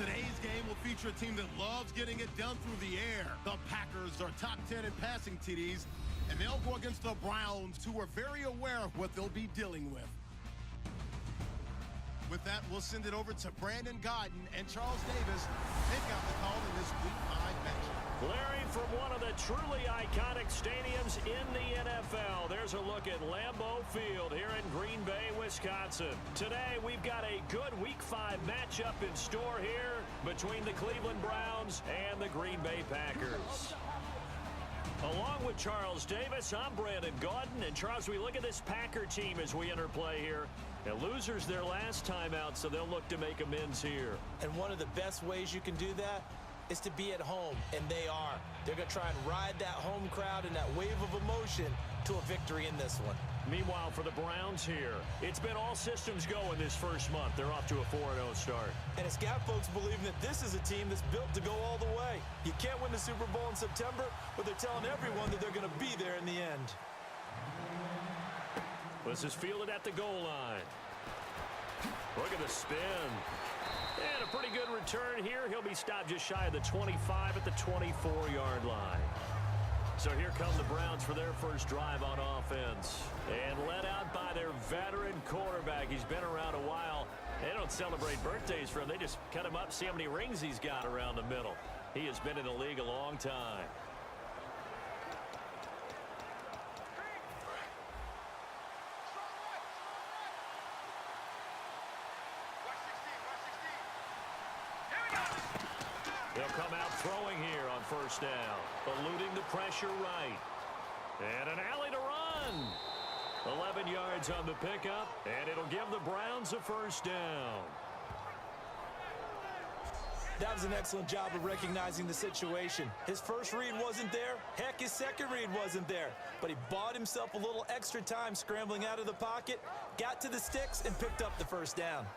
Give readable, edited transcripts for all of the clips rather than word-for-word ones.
Today's game will feature a team that loves getting it done through the air. The Packers are top 10 in passing TDs, and they'll go against the Browns, who are very aware of what they'll be dealing with. With that, we'll send it over to Brandon Gaudin and Charles Davis. They've got the call in this Week 5 matchup. Larry, from one of the truly iconic stadiums in the NFL, there's a look at Lambeau Field here in Green Bay, Wisconsin. Today, we've got a good Week 5 matchup in store here between the Cleveland Browns and the Green Bay Packers. Along with Charles Davis, I'm Brandon Gaudin. And Charles, we look at this Packer team as we enter play here. And losers their last time out, so they'll look to make amends here. And one of the best ways you can do that is to be at home, and they are. They're going to try and ride that home crowd and that wave of emotion to a victory in this one. Meanwhile, for the Browns here, it's been all systems go in this first month. They're off to a 4-0 start. And it's got folks believing that this is a team that's built to go all the way. You can't win the Super Bowl in September, but they're telling everyone that they're going to be there in the end. This is fielded at the goal line. Look at the spin. And a pretty good return here. He'll be stopped just shy of the 25 at the 24-yard line. So here come the Browns for their first drive on offense. And led out by their veteran quarterback. He's been around a while. They don't celebrate birthdays for him. They just cut him up, see how many rings he's got around the middle. He has been in the league a long time. They'll come out throwing here on first down. Eluding the pressure right. And an alley to run. 11 yards on the pickup, and it'll give the Browns a first down. That was an excellent job of recognizing the situation. His first read wasn't there. Heck, his second read wasn't there. But he bought himself a little extra time scrambling out of the pocket, got to the sticks, and picked up the first down.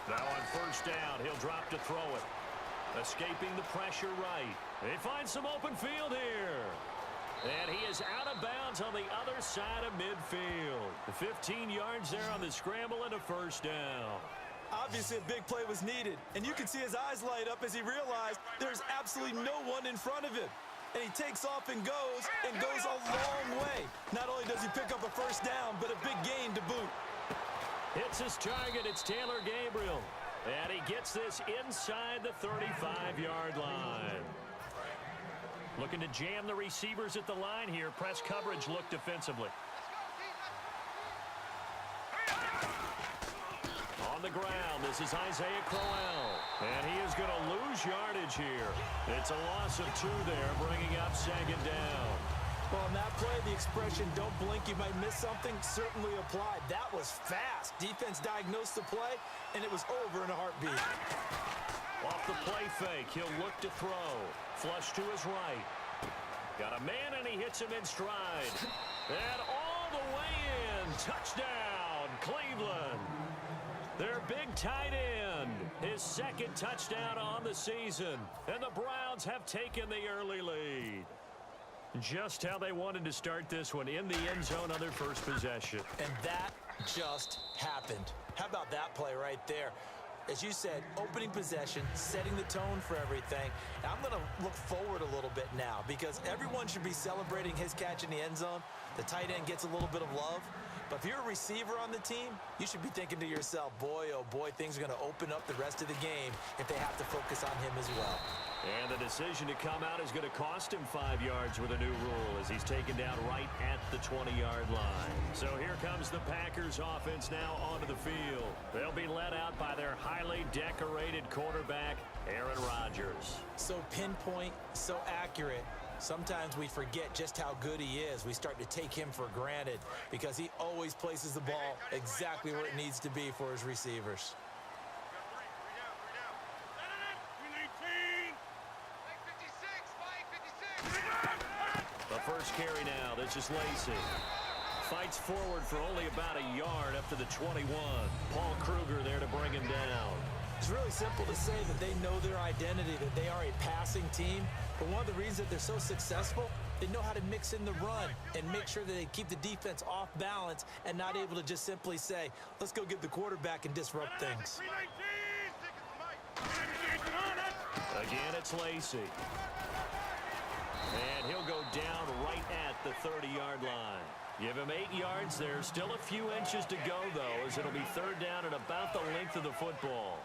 Now on first down, he'll drop to throw it. Escaping the pressure right. They find some open field here. And he is out of bounds on the other side of midfield. 15 yards there on the scramble and a first down. Obviously, a big play was needed. And you can see his eyes light up as he realized there's absolutely no one in front of him. And he takes off and goes a long way. Not only does he pick up a first down, but a big gain to boot. Hits his target. It's Taylor Gabriel. And he gets this inside the 35-yard line. Looking to jam the receivers at the line here. Press coverage look defensively. On the ground, this is Isaiah Crowell. And he is going to lose yardage here. It's a loss of 2 there, bringing up second down. Well, on that play, the expression, don't blink, you might miss something, certainly applied. That was fast. Defense diagnosed the play, and it was over in a heartbeat. Off the play fake, he'll look to throw. Flush to his right. Got a man, and he hits him in stride. And all the way in. Touchdown, Cleveland. Their big tight end. His second touchdown on the season. And the Browns have taken the early lead. Just how they wanted to start this one, in the end zone on their first possession. And that just happened. How about that play right there? As you said, opening possession, setting the tone for everything. Now, I'm going to look forward a little bit now because everyone should be celebrating his catch in the end zone. The tight end gets a little bit of love. But if you're a receiver on the team, you should be thinking to yourself, boy, oh boy, things are going to open up the rest of the game if they have to focus on him as well. And the decision to come out is going to cost him 5 yards with a new rule as he's taken down right at the 20-yard line. So here comes the Packers offense now onto the field. They'll be led out by their highly decorated quarterback, Aaron Rodgers. So pinpoint, so accurate. Sometimes we forget just how good he is. We start to take him for granted because he always places the ball exactly where it needs to be for his receivers. The first carry now. This is Lacy. Fights forward for only about a yard up to the 21. Paul Kruger there to bring him down. It's really simple to say that they know their identity, that they are a passing team. But one of the reasons that they're so successful, they know how to mix in the run and make sure that they keep the defense off balance and not able to just simply say, let's go get the quarterback and disrupt things. Again, it's Lacy. And he'll go down right at the 30-yard line. Give him 8 yards. There's still a few inches to go, though, as it'll be third down at about the length of the football.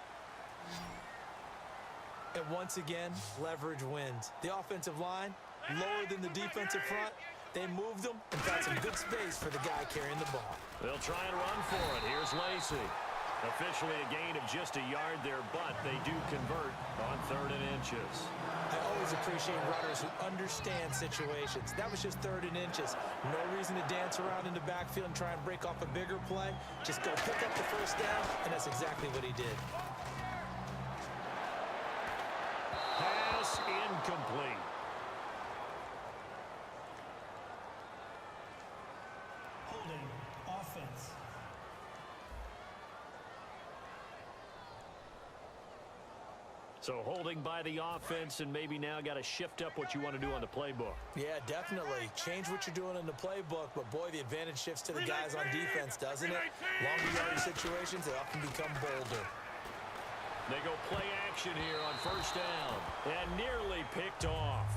And once again, leverage wins. The offensive line, lower than the defensive front. They moved them and found some good space for the guy carrying the ball. They'll try and run for it. Here's Lacy. Officially a gain of just a yard there, but they do convert on 3rd and inches. I always appreciate runners who understand situations. That was just 3rd and inches. No reason to dance around in the backfield and try and break off a bigger play. Just go pick up the first down, and that's exactly what he did. Pass incomplete. Holding offense. So holding by the offense, and maybe now got to shift up what you want to do on the playbook. Yeah, definitely. Change what you're doing in the playbook, but boy, the advantage shifts to the guys on defense, doesn't it? Longer yardage situations, they often become bolder. They go play action here on 1st down, and nearly picked off.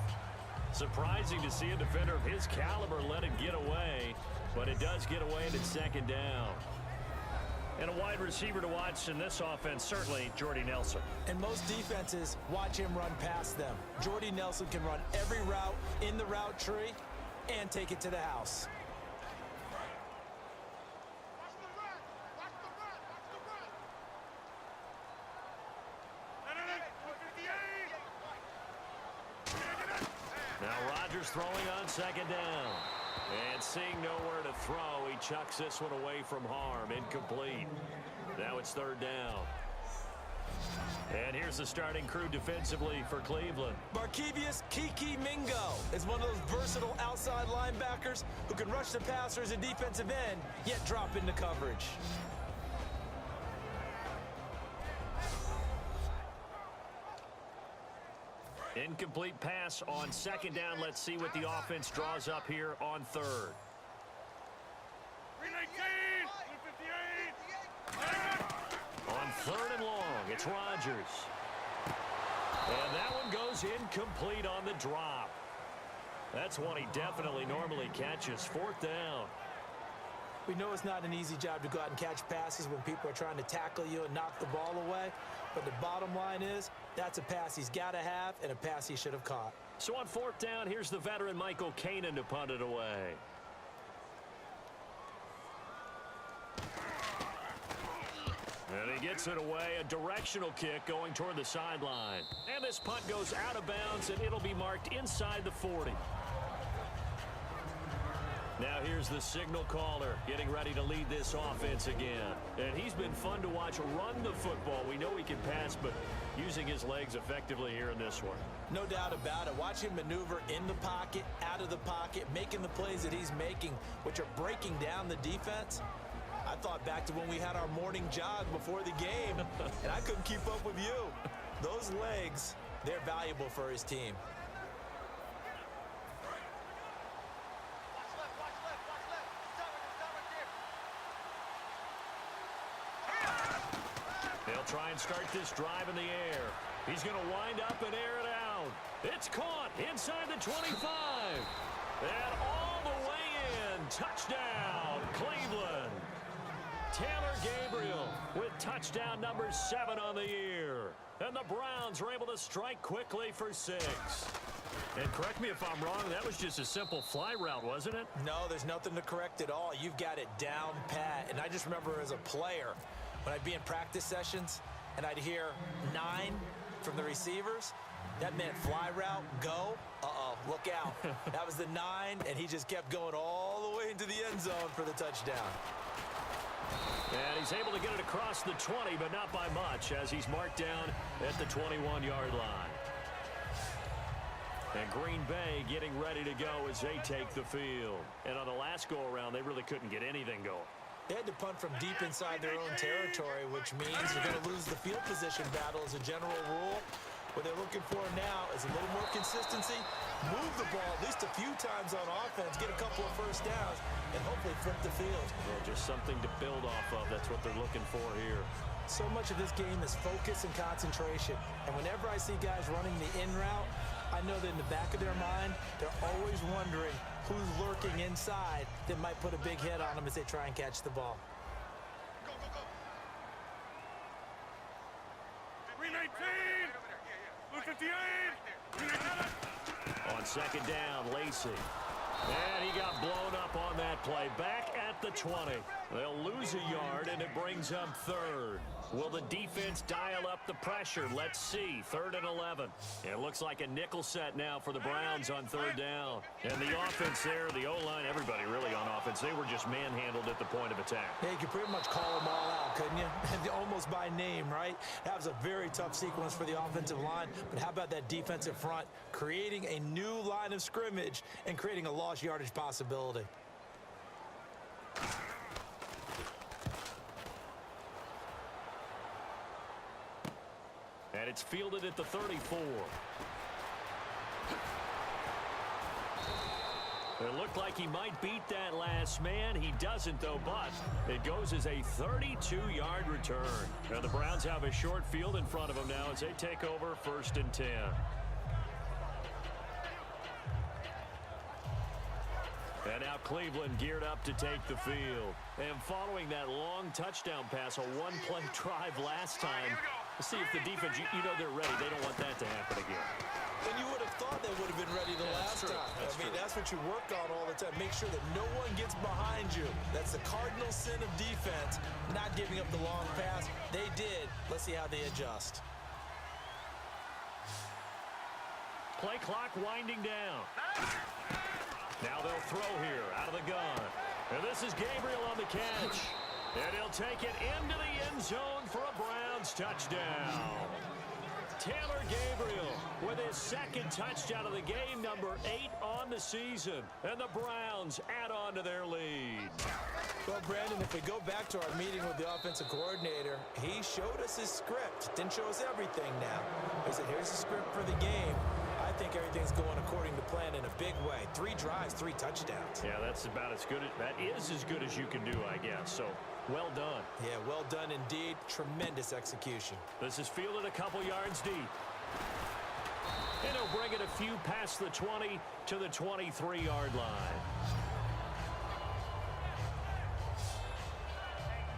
Surprising to see a defender of his caliber let it get away, but it does get away, and it's 2nd down. And a wide receiver to watch in this offense, certainly Jordy Nelson. And most defenses watch him run past them. Jordy Nelson can run every route in the route tree and take it to the house. Now Rodgers throwing on 2nd down. And seeing nowhere to throw, he chucks this one away from harm. Incomplete. Now it's 3rd down. And here's the starting crew defensively for Cleveland. Barkevious Kiki Mingo is one of those versatile outside linebackers who can rush the passer as a defensive end, yet drop into coverage. Incomplete pass on 2nd down. Let's see what the offense draws up here on 3rd. On 3rd and long, it's Rodgers. And that one goes incomplete on the drop. That's one he definitely normally catches. 4th down. We know it's not an easy job to go out and catch passes when people are trying to tackle you and knock the ball away. But the bottom line is, that's a pass he's got to have and a pass he should have caught. So on 4th down, here's the veteran Michael Kanan to punt it away. And he gets it away, a directional kick going toward the sideline. And this punt goes out of bounds, and it'll be marked inside the 40. Now here's the signal caller getting ready to lead this offense again. And he's been fun to watch run the football. We know he can pass, but using his legs effectively here in this one. No doubt about it. Watch him maneuver in the pocket, out of the pocket, making the plays that he's making, which are breaking down the defense. I thought back to when we had our morning jog before the game, and I couldn't keep up with you. Those legs, they're valuable for his team. They'll try and start this drive in the air. He's going to wind up and air it out. It's caught inside the 25. And all the way in. Touchdown, Cleveland. Taylor Gabriel with touchdown number 7 on the year. And the Browns are able to strike quickly for 6. And correct me if I'm wrong, that was just a simple fly route, wasn't it? No, there's nothing to correct at all. You've got it down pat. And I just remember as a player, when I'd be in practice sessions and I'd hear 9 from the receivers, that meant fly route, go, look out. That was the 9, and he just kept going all the way into the end zone for the touchdown. And he's able to get it across the 20, but not by much, as he's marked down at the 21-yard line. And Green Bay getting ready to go as they take the field. And on the last go-around, they really couldn't get anything going. They had to punt from deep inside their own territory, which means they're going to lose the field position battle as a general rule. What they're looking for now is a little more consistency, move the ball at least a few times on offense, get a couple of first downs, and hopefully flip the field. Well, just something to build off of. That's what they're looking for here. So much of this game is focus and concentration. And whenever I see guys running the in route, I know that in the back of their mind, they're always wondering who's lurking inside that might put a big hit on them as they try and catch the ball. 319! 258! On second down, Lacy. And he got blown up on that play. Back at the 20. They'll lose a yard, and it brings up third. Will the defense dial up the pressure? Let's see. 3rd and 11. It looks like a nickel set now for the Browns on 3rd down. And the offense there, the O-line, everybody really on offense, they were just manhandled at the point of attack. Yeah, you could pretty much call them all out, couldn't you? Almost by name, right? That was a very tough sequence for the offensive line. But how about that defensive front creating a new line of scrimmage and creating a lost yardage possibility? And it's fielded at the 34. It looked like he might beat that last man. He doesn't, though, but it goes as a 32-yard return. Now the Browns have a short field in front of them now as they take over 1st and 10. And now Cleveland geared up to take the field. And following that long touchdown pass, a one-play drive last time, let's see if the defense, you know they're ready. They don't want that to happen again. And you would have thought they would have been ready the last time. That's what you work on all the time. Make sure that no one gets behind you. That's the cardinal sin of defense, not giving up the long pass. They did. Let's see how they adjust. Play clock winding down. Now they'll throw here out of the gun. And this is Gabriel on the catch. And he'll take it into the end zone for a Browns touchdown. Taylor Gabriel with his 2nd touchdown of the game, number 8 on the season. And the Browns add on to their lead. Well, Brandon, if we go back to our meeting with the offensive coordinator, he showed us his script. Didn't show us everything now. He said, here's the script for the game. I think everything's going according to plan in a big way. 3 drives, 3 touchdowns. Yeah, that's about as good. That is as good as you can do, I guess. So, well done. Yeah, well done indeed. Tremendous execution. This is fielded a couple yards deep. And he'll bring it a few past the 20 to the 23-yard line.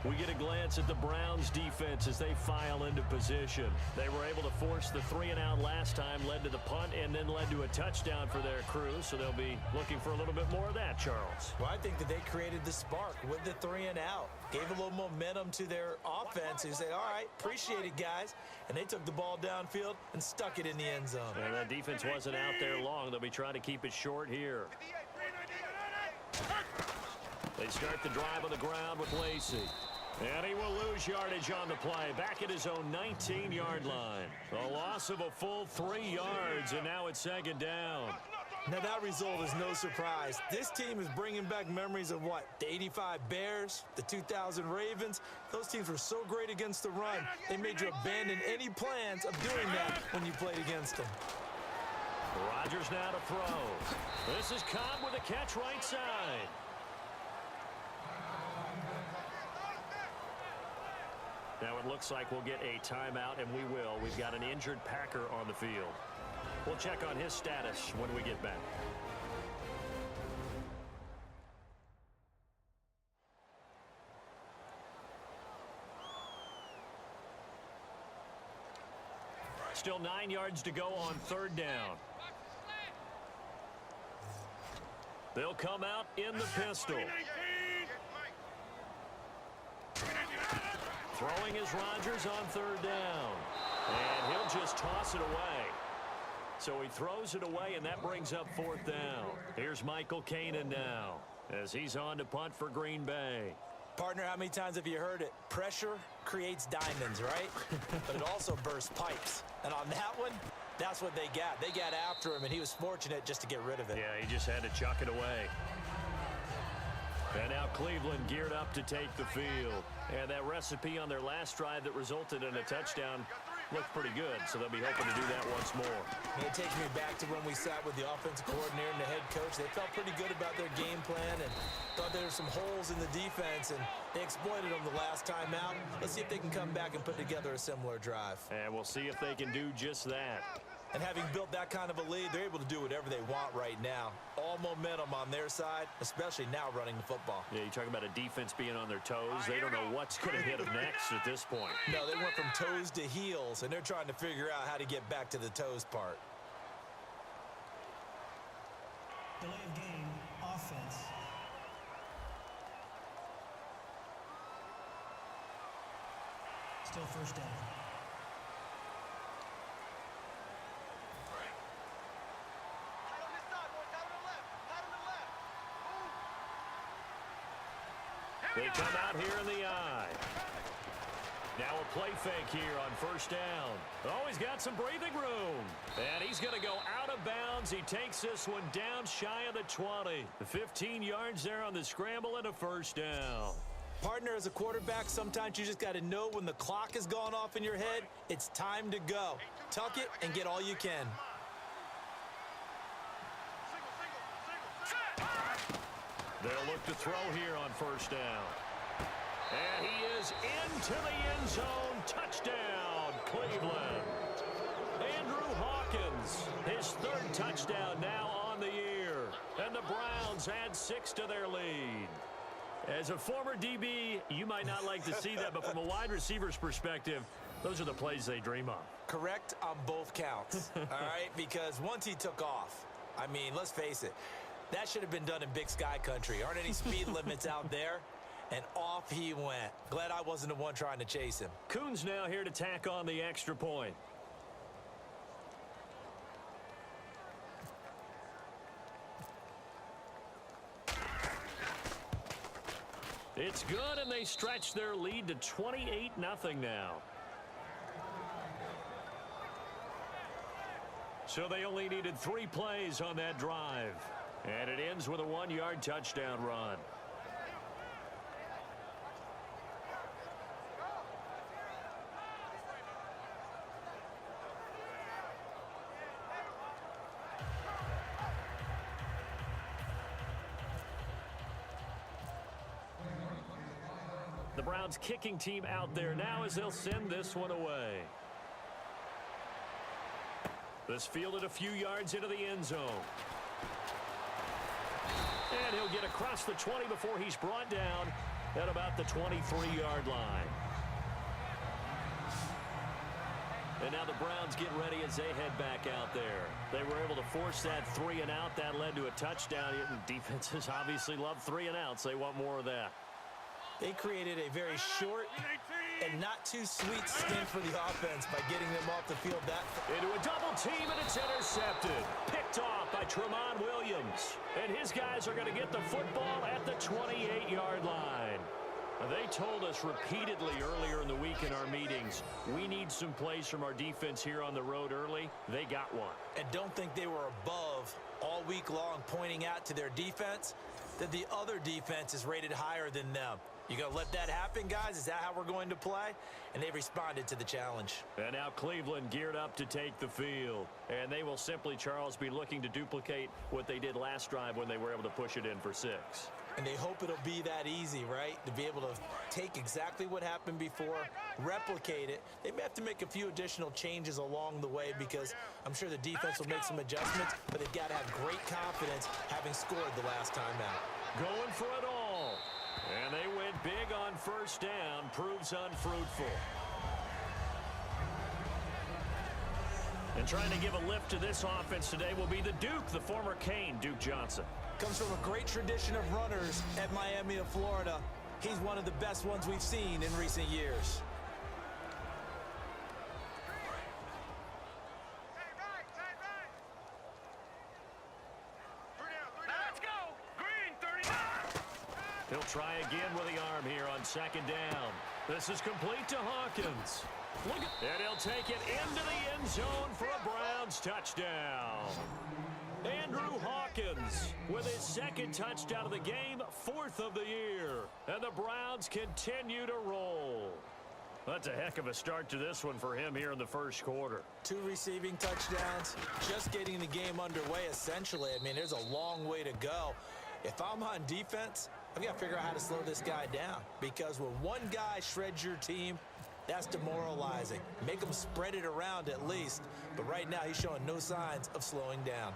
We get a glance at the Browns defense as they file into position. They were able to force the 3-and-out last time, led to the punt, and then led to a touchdown for their crew. So they'll be looking for a little bit more of that, Charles. Well, I think that they created the spark with the 3-and-out. Gave a little momentum to their offense who said, all right, appreciate it, guys. And they took the ball downfield and stuck it in the end zone. And that defense wasn't out there long. They'll be trying to keep it short here. They start the drive on the ground with Lacy. And he will lose yardage on the play. Back at his own 19-yard line. A loss of a full 3 yards, and now it's 2nd down. Now that result is no surprise. This team is bringing back memories of what? The 85 Bears, the 2000 Ravens. Those teams were so great against the run, they made you abandon any plans of doing that when you played against them. Rodgers now to throw. This is Cobb with a catch right side. Now it looks like we'll get a timeout, and we will. We've got an injured Packer on the field. We'll check on his status when we get back. Still 9 yards to go on 3rd down. They'll come out in the pistol. Throwing is Rodgers on 3rd down. And he'll just toss it away. So he throws it away, and that brings up 4th down. Here's Michael Kanan now as he's on to punt for Green Bay. Partner, how many times have you heard it? Pressure creates diamonds, right? But it also bursts pipes. And on that one, that's what they got. They got after him, and he was fortunate just to get rid of it. Yeah, he just had to chuck it away. And now Cleveland geared up to take the field. And that recipe on their last drive that resulted in a touchdown looked pretty good, so they'll be hoping to do that once more. It takes me back to when we sat with the offensive coordinator and the head coach. They felt pretty good about their game plan and thought there were some holes in the defense, and they exploited them the last time out. Let's see if they can come back and put together a similar drive. And we'll see if they can do just that. And having built that kind of a lead, they're able to do whatever they want right now. All momentum on their side, especially now running the football. Yeah, you talk about a defense being on their toes. They don't know what's going to hit them next at this point. No, they went from toes to heels, and they're trying to figure out how to get back to the toes part. Delay of game, offense. Still first down. They come out here in the eye. Now a play fake here on first down. Oh, he's got some breathing room. And he's going to go out of bounds. He takes this one down shy of the 20. The 15 yards there on the scramble and a first down. Partner, as a quarterback, sometimes you just got to know when the clock has gone off in your head, it's time to go. Tuck it and get all you can. They'll look to throw here on first down. And he is into the end zone. Touchdown, Cleveland. Andrew Hawkins, his third touchdown now on the year. And the Browns add 6 to their lead. As a former DB, you might not like to see that, but from a wide receiver's perspective, those are the plays they dream of. Correct on both counts, all right? Because once he took off, I mean, let's face it, that should have been done in Big Sky country. Aren't any speed limits out there? And off he went. Glad I wasn't the one trying to chase him. Coons now here to tack on the extra point. It's good, and they stretch their lead to 28-0 now. So they only needed 3 plays on that drive. And it ends with a 1-yard touchdown run. The Browns kicking team out there now as they'll send this one away. This fielded a few yards into the end zone. And he'll get across the 20 before he's brought down at about the 23-yard line. And now the Browns get ready as they head back out there. They were able to force that 3-and-out. That led to a touchdown. Defenses obviously love 3-and-outs. They want more of that. They created a very short and not too sweet stint for the offense by getting them off the field that into a double team, and it's intercepted. Picked off by Tramon Williams. And his guys are going to get the football at the 28-yard line. They told us repeatedly earlier in the week in our meetings, we need some plays from our defense here on the road early. They got one. And don't think they were above all week long, pointing out to their defense that the other defense is rated higher than them. You going to let that happen, guys? Is that how we're going to play? And they responded to the challenge. And now Cleveland geared up to take the field. And they will simply, Charles, be looking to duplicate what they did last drive when they were able to push it in for 6. And they hope it'll be that easy, right? To be able to take exactly what happened before, replicate it. They may have to make a few additional changes along the way because I'm sure the defense will make some adjustments, but they've got to have great confidence having scored the last time out. Going for it all. And they went big on first down. Proves unfruitful. And trying to give a lift to this offense today will be the Duke, the former Cane, Duke Johnson. Comes from a great tradition of runners at Miami of Florida. He's one of the best ones we've seen in recent years. Let's go! Green, 39! He'll try again with the arm here on second down. This is complete to Hawkins. Look at, and he'll take it into the end zone for a Browns touchdown. Andrew Hawkins with his second touchdown of the game, 4th of the year. And the Browns continue to roll. That's a heck of a start to this one for him here in the first quarter. 2 receiving touchdowns, just getting the game underway essentially. I mean, there's a long way to go. If I'm on defense, I've got to figure out how to slow this guy down, because when one guy shreds your team, that's demoralizing. Make him spread it around at least. But right now, he's showing no signs of slowing down.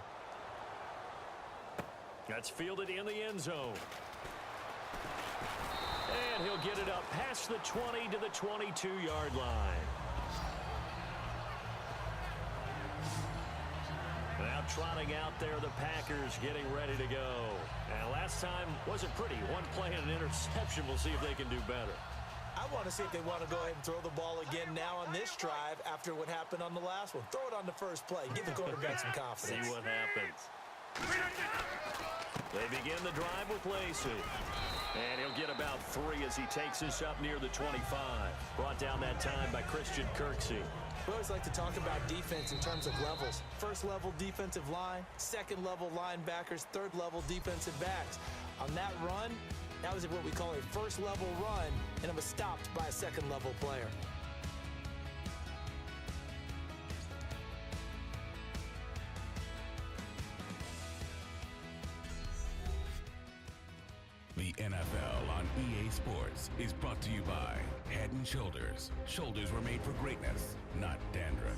That's fielded in the end zone. And he'll get it up past the 20 to the 22-yard line. Now trotting out there, the Packers getting ready to go. And last time wasn't pretty. One play and an interception. We'll see if they can do better. I want to see if they want to go ahead and throw the ball again now on this drive after what happened on the last one. Throw it on the first play. Give the quarterback some confidence. See what happens. They begin the drive with Lacy. And he'll get about 3 as he takes this up near the 25. Brought down that time by Christian Kirksey. We always like to talk about defense in terms of levels. First level defensive line, second level linebackers, third level defensive backs. On that run, that was what we call a first level run, and it was stopped by a second level player. The NFL on EA Sports is brought to you by Head & Shoulders. Shoulders were made for greatness, not dandruff.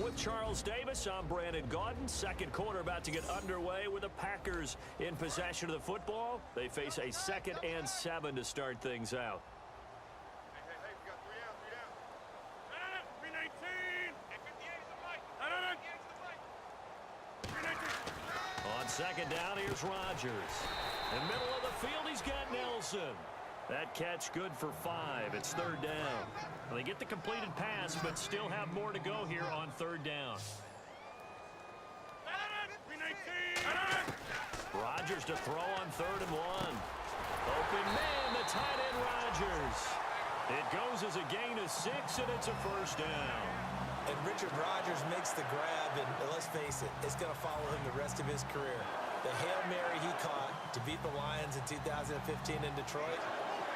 With Charles Davis, I'm Brandon Gaudin. Second quarter about to get underway with the Packers in possession of the football. They face a 2nd and 7 to start things out. Hey, we got 3 down. No, 319. 58 is the mic. No. 319. On second down, here's Rodgers. In the middle of the field, he's got Nelson. That catch good for 5. It's 3rd down. Well, they get the completed pass, but still have more to go here on 3rd down. 319. Rodgers to throw on 3rd and 1. Open man, the tight end Rodgers. It goes as a gain of 6, and it's a 1st down. And Richard Rodgers makes the grab, and let's face it, it's going to follow him the rest of his career. The Hail Mary he caught to beat the Lions in 2015 in Detroit,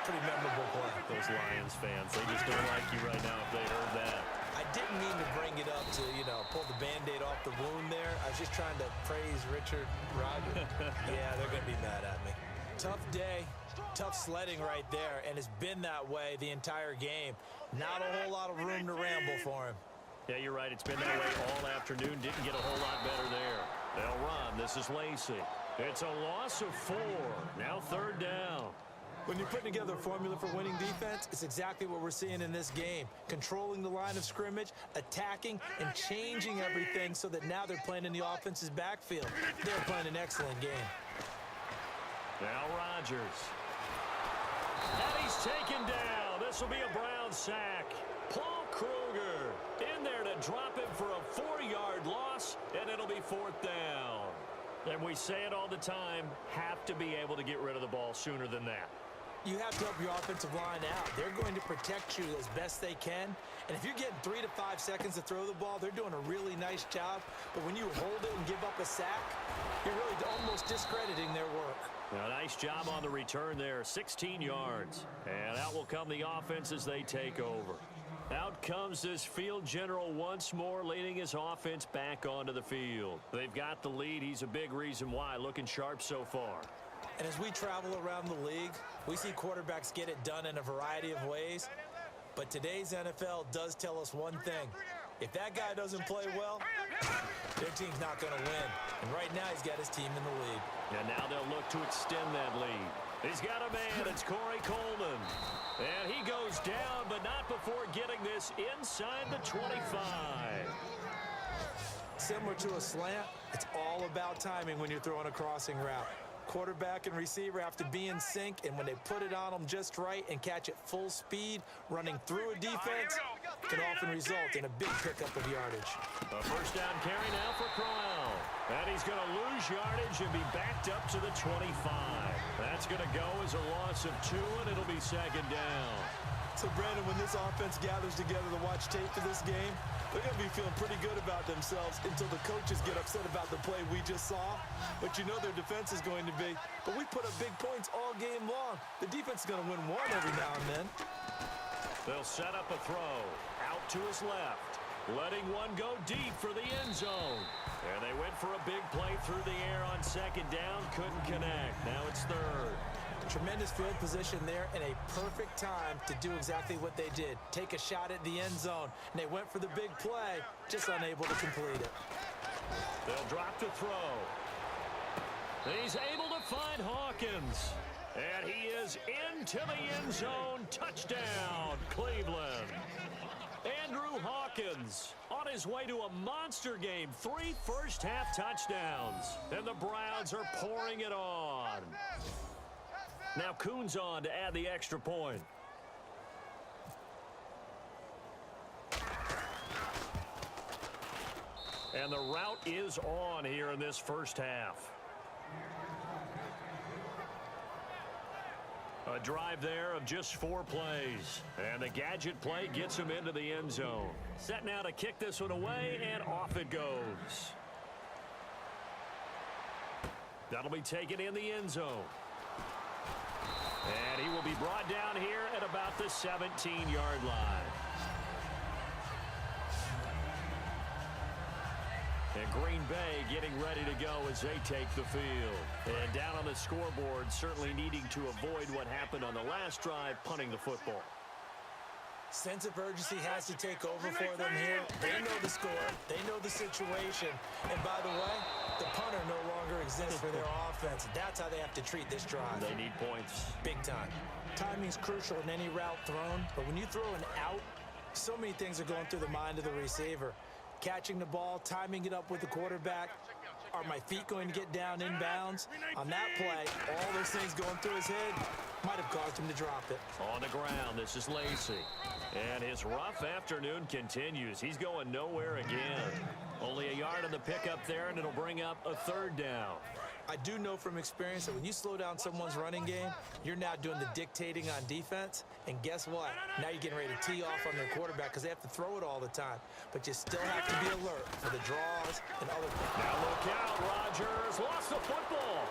pretty memorable play. Those Lions fans, they just don't like you right now if they heard that. I didn't mean to bring it up to, pull the Band-Aid off the wound there. I was just trying to praise Richard Rodgers. Yeah, they're going to be mad at me. Tough day, tough sledding right there, and it's been that way the entire game. Not a whole lot of room to ramble for him. Yeah, you're right. It's been that way all afternoon. Didn't get a whole lot better there. They'll run. This is Lacy. It's a loss of 4. Now 3rd down. When you're putting together a formula for winning defense, it's exactly what we're seeing in this game. Controlling the line of scrimmage, attacking, and changing everything so that now they're playing in the offense's backfield. They're playing an excellent game. Now Rodgers. And he's taken down. This will be a Brown sack. Paul Kruger in there to drop him for a 4-yard loss, and it'll be 4th down. And we say it all the time, have to be able to get rid of the ball sooner than that. You have to help your offensive line out. They're going to protect you as best they can. And if you're getting 3 to 5 seconds to throw the ball, they're doing a really nice job. But when you hold it and give up a sack, you're really almost discrediting their work. A nice job on the return there, 16 yards. And out will come the offense as they take over. Out comes this field general once more, leading his offense back onto the field. They've got the lead. He's a big reason why. Looking sharp so far. And as we travel around the league, we see quarterbacks get it done in a variety of ways. But today's NFL does tell us one thing. If that guy doesn't play well, their team's not going to win. And right now, he's got his team in the lead. And now they'll look to extend that lead. He's got a man. It's Corey Coleman. And he goes down, but not before getting this inside the 25. Similar to a slant, it's all about timing when you're throwing a crossing route. Quarterback and receiver have to be in sync, and when they put it on them just right and catch it full speed, running through a defense can often result in a big pickup of yardage. A 1st down carry now for Crowell. And he's going to lose yardage and be backed up to the 25. That's going to go as a loss of 2, and it'll be 2nd down. So, Brandon, when this offense gathers together to watch tape for this game, they're going to be feeling pretty good about themselves until the coaches get upset about the play we just saw. But you know their defense is going to be. But we put up big points all game long. The defense is going to win one every now and then. They'll set up a throw. Out to his left. Letting one go deep for the end zone. And they went for a big play through the air on second down. Couldn't connect. Now it's third. Tremendous field position there and a perfect time to do exactly what they did. Take a shot at the end zone. And they went for the big play, just unable to complete it. They'll drop to throw. He's able to find Hawkins. And he is into the end zone. Touchdown, Cleveland. Andrew Hawkins on his way to a monster game. 3 first-half touchdowns. And the Browns are pouring it on. Now Kuhn's on to add the extra point. And the route is on here in this first half. A drive there of just 4 plays. And the gadget play gets him into the end zone. Set now to kick this one away, and off it goes. That'll be taken in the end zone. And he will be brought down here at about the 17-yard line. And Green Bay getting ready to go as they take the field. And down on the scoreboard, certainly needing to avoid what happened on the last drive, punting the football. Sense of urgency has to take over for them here. They know the score. They know the situation. And by the way, the punter no longer exists for their offense. That's how they have to treat this drive. They need points. Big time. Timing's crucial in any route thrown, but when you throw an out, so many things are going through the mind of the receiver. Catching the ball, timing it up with the quarterback. Are my feet going to get down inbounds? On that play, all those things going through his head might have caused him to drop it. On the ground, this is Lacy. And his rough afternoon continues. He's going nowhere again. Only a yard on the pickup there, and it'll bring up a third down. I do know from experience that when you slow down someone's running game, you're now doing the dictating on defense. And guess what? Now you're getting ready to tee off on their quarterback because they have to throw it all the time. But you still have to be alert for the draws and other things. Now look out, Rodgers lost the football.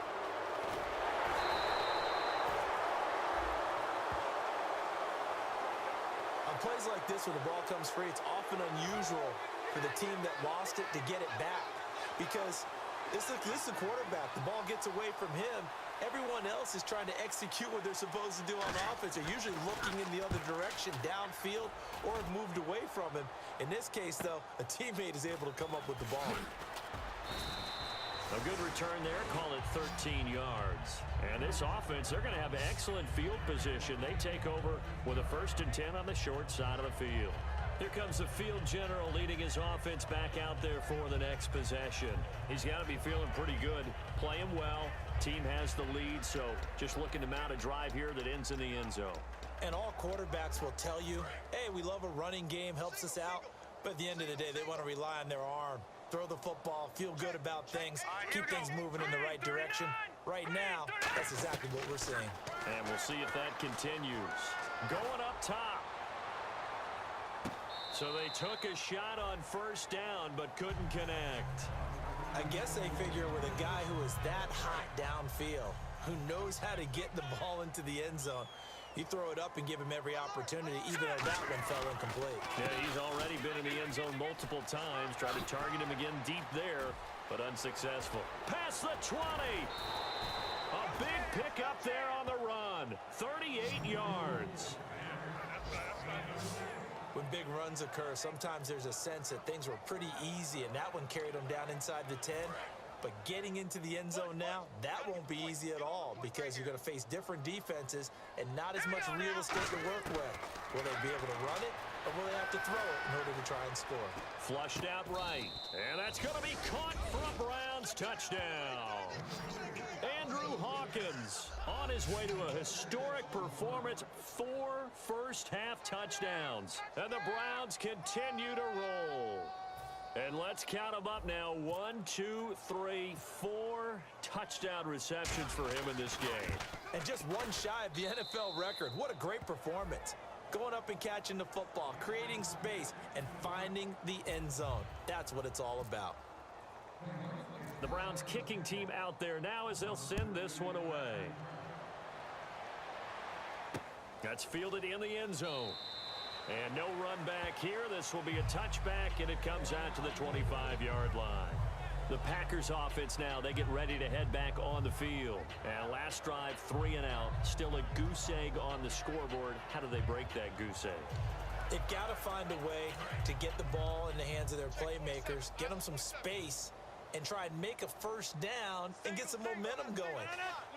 On plays like this, when the ball comes free, it's often unusual for the team that lost it to get it back. Because this is the quarterback. The ball gets away from him. Everyone else is trying to execute what they're supposed to do on offense. They're usually looking in the other direction, downfield, or have moved away from him. In this case, though, a teammate is able to come up with the ball. A good return there, call it 13 yards. And this offense, they're going to have excellent field position. They take over with a 1st and 10 on the short side of the field. Here comes the field general leading his offense back out there for the next possession. He's got to be feeling pretty good, playing well. Team has the lead, so just looking to mount a drive here that ends in the end zone. And all quarterbacks will tell you, hey, we love a running game, helps us out. But at the end of the day, they want to rely on their arm. Throw the football, feel good about things, keep things moving in the right direction. Right now, that's exactly what we're seeing. And we'll see if that continues. Going up top. So they took a shot on 1st down, but couldn't connect. I guess they figure with a guy who is that hot downfield, who knows how to get the ball into the end zone, you throw it up and give him every opportunity, even though that one fell incomplete. Yeah, he's already been in the end zone multiple times. Tried to target him again deep there, but unsuccessful. Past the 20. A big pickup there on the run. 38 yards. When big runs occur, sometimes there's a sense that things were pretty easy, and that one carried them down inside the 10. But getting into the end zone now, that won't be easy at all because you're going to face different defenses and not as much real estate to work with. Will they be able to run it, or will they have to throw it in order to try and score? Flushed out right, and that's going to be caught for a Browns touchdown. Andrew Hawkins on his way to a historic performance, 4 first-half touchdowns, and the Browns continue to roll. And let's count them up now. 1, 2, 3, 4 touchdown receptions for him in this game. And just one shy of the NFL record. What a great performance. going up and catching the football, creating space, and finding the end zone. That's what it's all about. The Browns kicking team out there now as they'll send this one away. That's fielded in the end zone. And no run back here. This will be a touchback, and it comes out to the 25-yard line. The Packers offense now, they get ready to head back on the field. And last drive, 3 and out. Still a goose egg on the scoreboard. How do they break that goose egg? They've got to find a way to get the ball in the hands of their playmakers, get them some space, and try and make a first down and get some momentum going.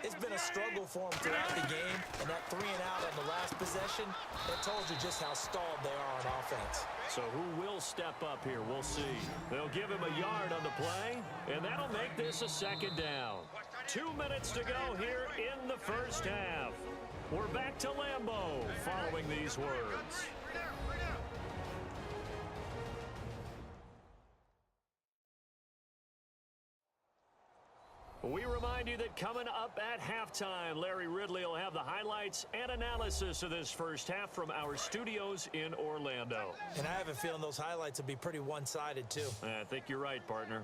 It's been a struggle for them throughout the game, and that 3 and out on the last possession, that told you just how stalled they are on offense. So who will step up here? We'll see. They'll give him a yard on the play, and that'll make this a second down. 2 minutes to go here in the first half. We're back to Lambeau following these words. We remind you that coming up at halftime, Larry Ridley will have the highlights and analysis of this first half from our studios in Orlando. And I have a feeling those highlights will be pretty one-sided, too. I think you're right, partner.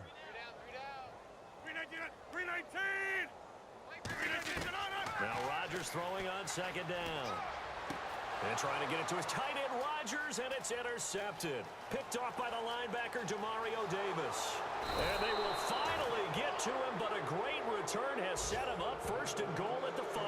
319! Now Rodgers throwing on second down. And trying to get it to his tight end, Rodgers, and it's intercepted. Picked off by the linebacker, Demario Davis. And they will finally get to him, but a great return has set him up first and goal at the 5.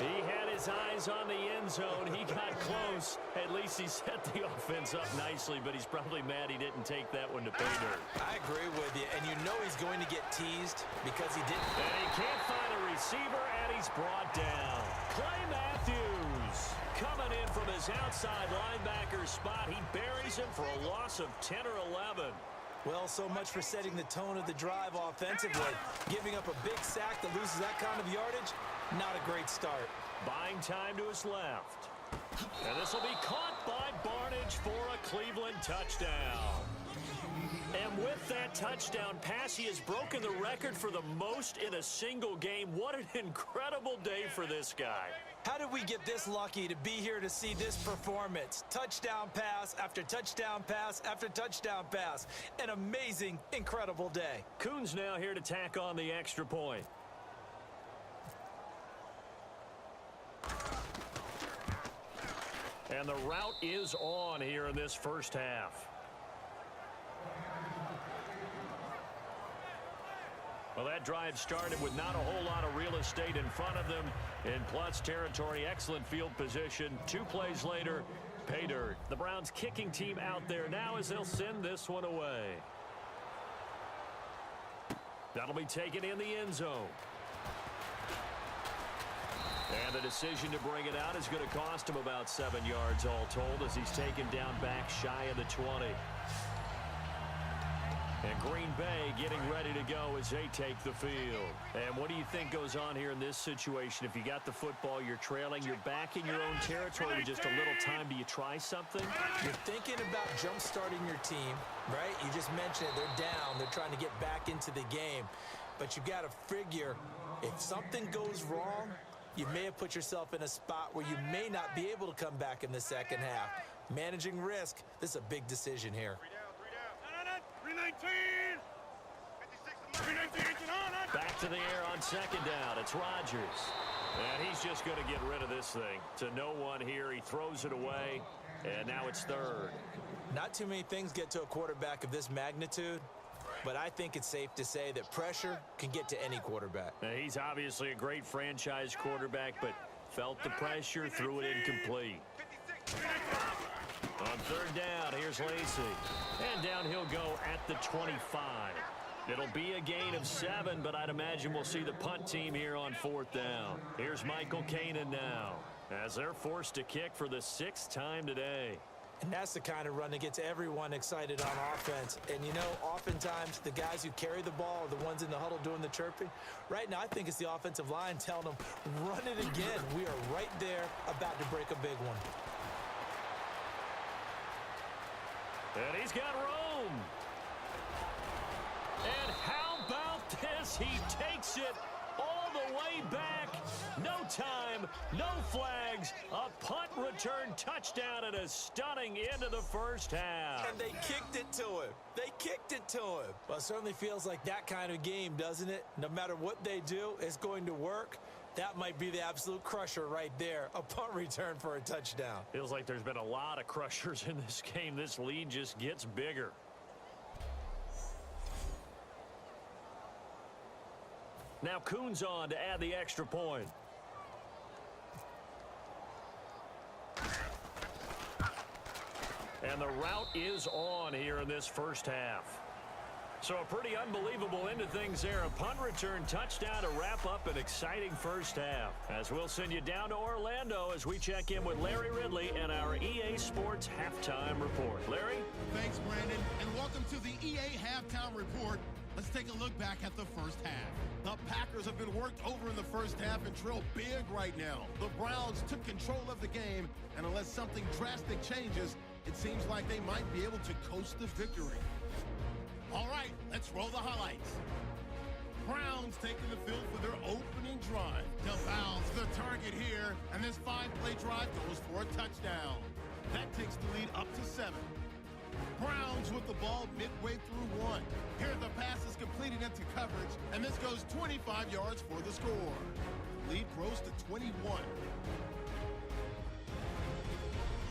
He had his eyes on the end zone. He got close. At least he set the offense up nicely, but he's probably mad he didn't take that one to pay dirt. I agree with you, and you know he's going to get teased because he didn't. And he can't find a receiver, and he's brought down. Clay Matthews coming in from his outside linebacker spot. He buries him for a loss of 10 or 11. Well, so much for setting the tone of the drive offensively. Giving up a big sack that loses that kind of yardage, not a great start. Buying time to his left. And this will be caught by Barnidge for a Cleveland touchdown. And with that touchdown pass, he has broken the record for the most in a single game. What an incredible day for this guy. How did we get this lucky to be here to see this performance? Touchdown pass after touchdown pass after touchdown pass. An amazing, incredible day. Coons now here to tack on the extra point. And the route is on here in this first half. Well, that drive started with not a whole lot of real estate in front of them. In plus territory, excellent field position. 2 plays later, pay dirt. The Browns kicking team out there now as they'll send this one away. That'll be taken in the end zone. And the decision to bring it out is going to cost him about 7 yards all told as he's taken down back shy of the 20. And Green Bay getting ready to go as they take the field. And what do you think goes on here in this situation? If you got the football, you're trailing, you're back in your own territory with just a little time. Do you try something? You're thinking about jump-starting your team, right? You just mentioned it. They're down. They're trying to get back into the game. But you got to figure if something goes wrong, you may have put yourself in a spot where you may not be able to come back in the second half. Managing risk, this is a big decision here. 319! 319! Back to the air on second down. It's Rodgers. And he's just going to get rid of this thing. To no one here. He throws it away. And now it's third. Not too many things get to a quarterback of this magnitude. But I think it's safe to say that pressure can get to any quarterback. Now, he's obviously a great franchise quarterback, but felt the pressure, threw it incomplete. On third down, here's Lacy. And down he'll go at the 25. It'll be a gain of 7, but I'd imagine we'll see the punt team here on 4th down. Here's Michael Kanan now, as they're forced to kick for the 6th time today. And that's the kind of run that gets everyone excited on offense. And, you know, oftentimes the guys who carry the ball are the ones in the huddle doing the chirping. Right now, I think it's the offensive line telling them, run it again. We are right there about to break a big one. And he's got room. And how about this? He takes it all the way back. No time, no flags, a punt return touchdown, and a stunning end of the first half. And they kicked it to him. They kicked it to him. Well, it certainly feels like that kind of game, doesn't it? No matter what they do, it's going to work. That might be the absolute crusher right there. A punt return for a touchdown. Feels like there's been a lot of crushers in this game. This lead just gets bigger. Now Kuhn's on to add the extra point. And the route is on here in this first half. So a pretty unbelievable end to things there. A punt return touchdown to wrap up an exciting first half. As we'll send you down to Orlando as we check in with Larry Ridley and our EA Sports Halftime Report. Larry? Thanks, Brandon, and welcome to the EA Halftime Report. Let's take a look back at the first half. The Packers have been worked over in the first half and trail big right now. The Browns took control of the game, and unless something drastic changes, it seems like they might be able to coast the victory. All right, let's roll the highlights. Browns taking the field for their opening drive. DeVal's the target here, and this 5-play drive goes for a touchdown. That takes the lead up to 7. Browns with the ball midway through 1. Here the pass is completed into coverage, and this goes 25 yards for the score. Lead grows to 21.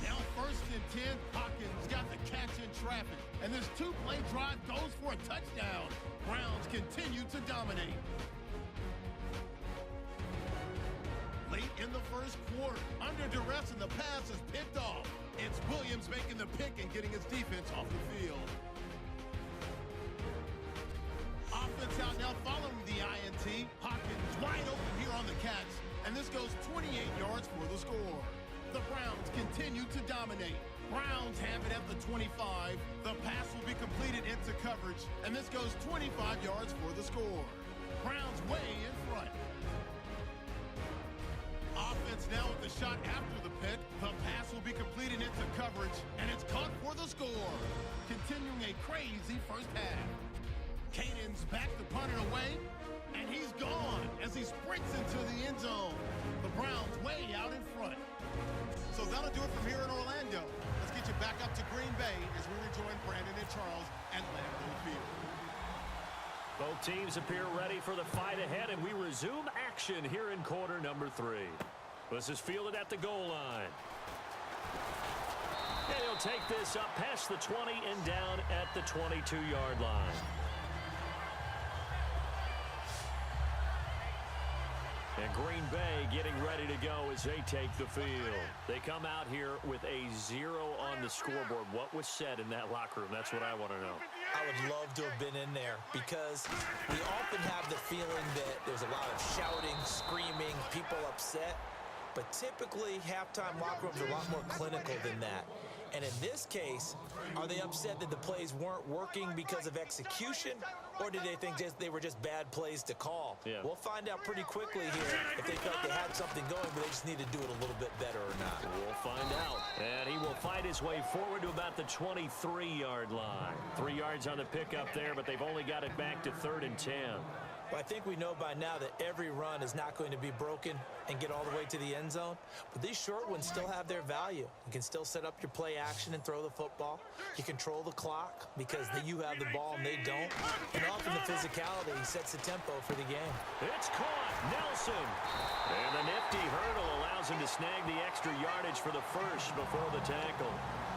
Now 1st and 10, Hawkins got the catch in traffic, and this 2-play drive goes for a touchdown. Browns continue to dominate. Late in the first quarter, under duress and the pass is picked off. It's Williams making the pick and getting his defense off the field. Offense out now following the INT. Hawkins wide open here on the catch, and this goes 28 yards for the score. The Browns continue to dominate. Browns have it at the 25. The pass will be completed into coverage, and this goes 25 yards for the score. Browns way in front. Offense now with the shot after the pick. The pass will be completed into coverage, and it's caught for the score. Continuing a crazy first half. Caden's back to punt it away, and he's gone as he sprints into the end zone. The Browns way out in front. So that'll do it from here in Orlando. Let's get you back up to Green Bay as we rejoin Brandon and Charles at Lambeau Field. Both teams appear ready for the fight ahead, and we resume action here in quarter number 3. This is fielded at the goal line. And he'll take this up past the 20 and down at the 22-yard line. And Green Bay getting ready to go as they take the field. They come out here with a 0 on the scoreboard. What was said in that locker room? That's what I want to know. I would love to have been in there because we often have the feeling that there's a lot of shouting, screaming, people upset. But typically, halftime locker rooms are a lot more clinical than that. And in this case, are they upset that the plays weren't working because of execution? Or did they think they were just bad plays to call? Yeah. We'll find out pretty quickly here if they felt they had something going, but they just need to do it a little bit better or not. We'll find out. And he will fight his way forward to about the 23-yard line. 3 yards on the pickup there, but they've only got it back to 3rd and 10. Well, I think we know by now that every run is not going to be broken and get all the way to the end zone. But these short ones still have their value. You can still set up your play action and throw the football. You control the clock because you have the ball and they don't. And often the physicality sets the tempo for the game. It's caught. Nelson. And the nifty hurdle allows him to snag the extra yardage for the first before the tackle.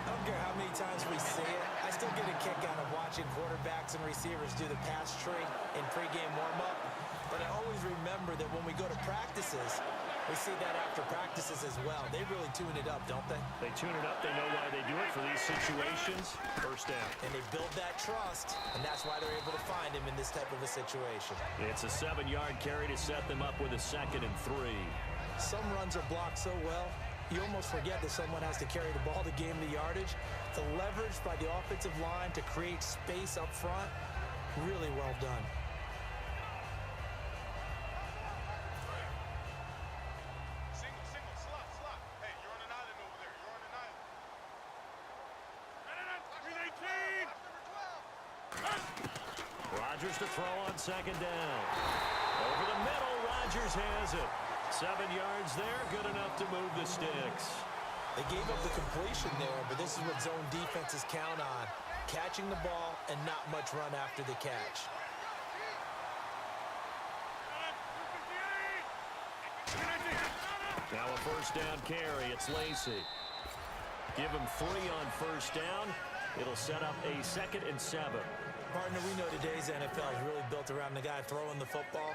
I don't care how many times we see it. I still get a kick out of watching quarterbacks and receivers do the pass tree in pregame warm-up. But I always remember that when we go to practices, we see that after practices as well. They really tune it up, don't they? They tune it up. They know why they do it for these situations. First down. And they build that trust, and that's why they're able to find him in this type of a situation. It's a 7-yard carry to set them up with a 2nd and 3. Some runs are blocked so well, you almost forget that someone has to carry the ball to gain the yardage. The leverage by the offensive line to create space up front, really well done. Single, slot. Hey, you're on an island over there. You're on an island. 3-18. Rodgers to throw on 2nd down. Over the middle, Rodgers has it. 7 yards there, good enough to move the sticks. They gave up the completion there, but this is what zone defenses count on. Catching the ball and not much run after the catch. Now a first down carry. It's Lacy. Give him 3 on first down. It'll set up a 2nd and 7. Partner, we know today's NFL is really built around the guy throwing the football.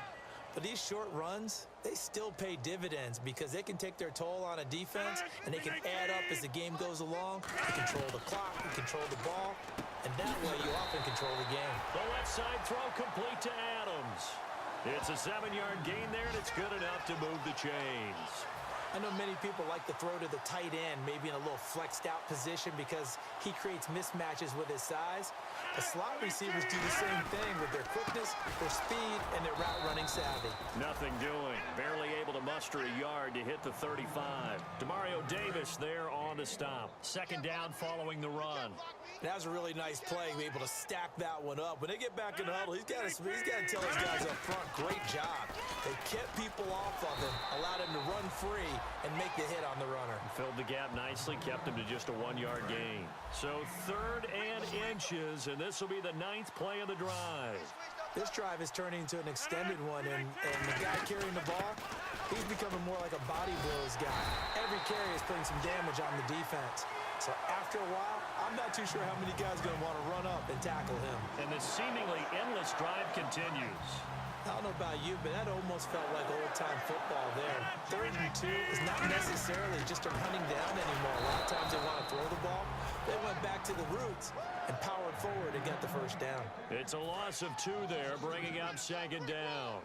But these short runs, they still pay dividends because they can take their toll on a defense and they can add up as the game goes along. You control the clock, you control the ball, and that way you often control the game. The left side throw complete to Adams. It's a 7-yard gain there, and it's good enough to move the chains. I know many people like to throw to the tight end, maybe in a little flexed out position because he creates mismatches with his size. The slot receivers do the same thing with their quickness, their speed, and their route running savvy. Nothing doing. Barely able to muster a yard to hit the 35. Demario Davis there on the stop. 2nd down following the run. That was a really nice play, able to stack that one up. When they get back in the huddle, he's got to tell his guys up front, great job. They kept people off of him, allowed him to run free and make the hit on the runner. Filled the gap nicely, kept him to just a 1-yard gain. So 3rd and inches, and this will be the 9th play of the drive. This drive is turning into an extended one, and the guy carrying the ball, he's becoming more like a body blows guy. Every carry is putting some damage on the defense. So after a while, I'm not too sure how many guys are going to want to run up and tackle him. And the seemingly endless drive continues. I don't know about you, but that almost felt like old-time football there. 3rd and 2 is not necessarily just a running down anymore. A lot of times they want to throw the ball. They went back to the roots and powered forward and got the first down. It's a loss of 2 there, bringing up 2nd down.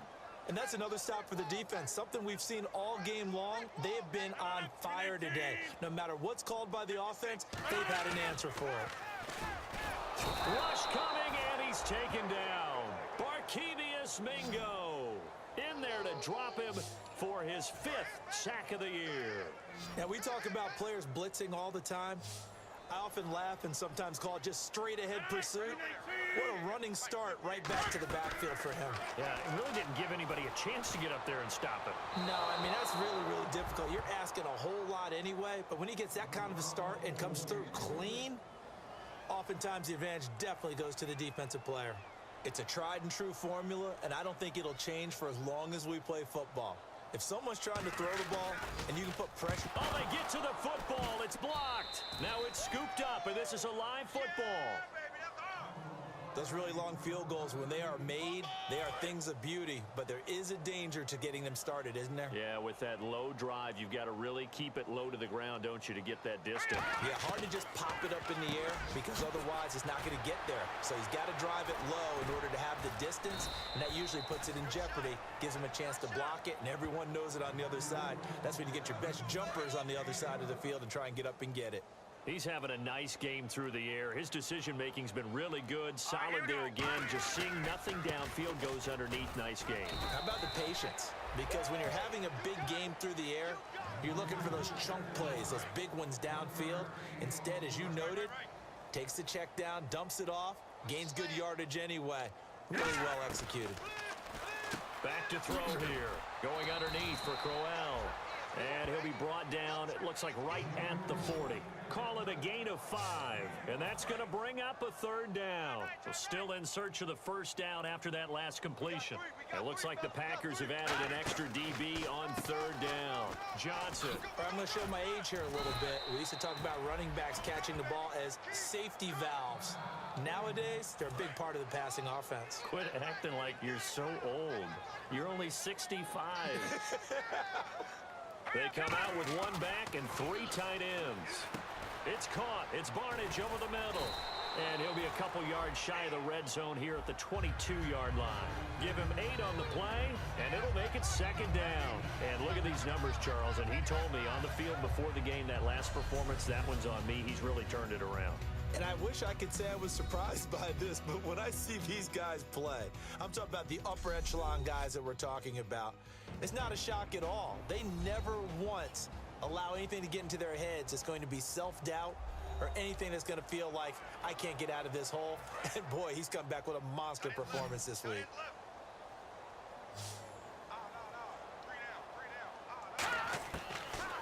And that's another stop for the defense, something we've seen all game long. They have been on fire today. No matter what's called by the offense, they've had an answer for it. Rush coming, and he's taken down. Barkevius Mingo in there to drop him for his 5th sack of the year. Now, we talk about players blitzing all the time. I often laugh and sometimes call it just straight-ahead pursuit. What a running start right back to the backfield for him. Yeah, it really didn't give anybody a chance to get up there and stop him. No, I mean, that's really, really difficult. You're asking a whole lot anyway, but when he gets that kind of a start and comes through clean, oftentimes the advantage definitely goes to the defensive player. It's a tried-and-true formula, and I don't think it'll change for as long as we play football. If someone's trying to throw the ball and you can put pressure... Oh, they get to the football. It's blocked. Now it's scooped up, and this is a live football. Those really long field goals, when they are made, they are things of beauty, but there is a danger to getting them started, isn't there? Yeah, with that low drive, you've got to really keep it low to the ground, don't you, to get that distance. Yeah, hard to just pop it up in the air because otherwise it's not going to get there. So he's got to drive it low in order to have the distance, and that usually puts it in jeopardy, gives him a chance to block it, and everyone knows it on the other side. That's when you get your best jumpers on the other side of the field and try and get up and get it. He's having a nice game through the air. His decision-making's been really good. Solid there again. Just seeing nothing downfield goes underneath. Nice game. How about the patience? Because when you're having a big game through the air, you're looking for those chunk plays, those big ones downfield. Instead, as you noted, takes the check down, dumps it off, gains good yardage anyway. Really well executed. Back to throw here. Going underneath for Crowell. And he'll be brought down, it looks like right at the 40. Call it a gain of 5. And that's going to bring up a 3rd down. So still in search of the first down after that last completion. It looks like the Packers have added an extra DB on 3rd down. Johnson. I'm going to show my age here a little bit. We used to talk about running backs catching the ball as safety valves. Nowadays, they're a big part of the passing offense. Quit acting like you're so old. You're only 65. They come out with 1 back and 3 tight ends. It's caught. It's Barnidge over the middle. And he'll be a couple yards shy of the red zone here at the 22-yard line. Give him 8 on the play, and it'll make it 2nd down. And look at these numbers, Charles. And he told me on the field before the game, that last performance, that one's on me. He's really turned it around. And I wish I could say I was surprised by this, but when I see these guys play, I'm talking about the upper echelon guys that we're talking about, it's not a shock at all. They never once allow anything to get into their heads that's going to be self-doubt or anything that's going to feel like I can't get out of this hole. And boy, he's come back with a monster performance this week.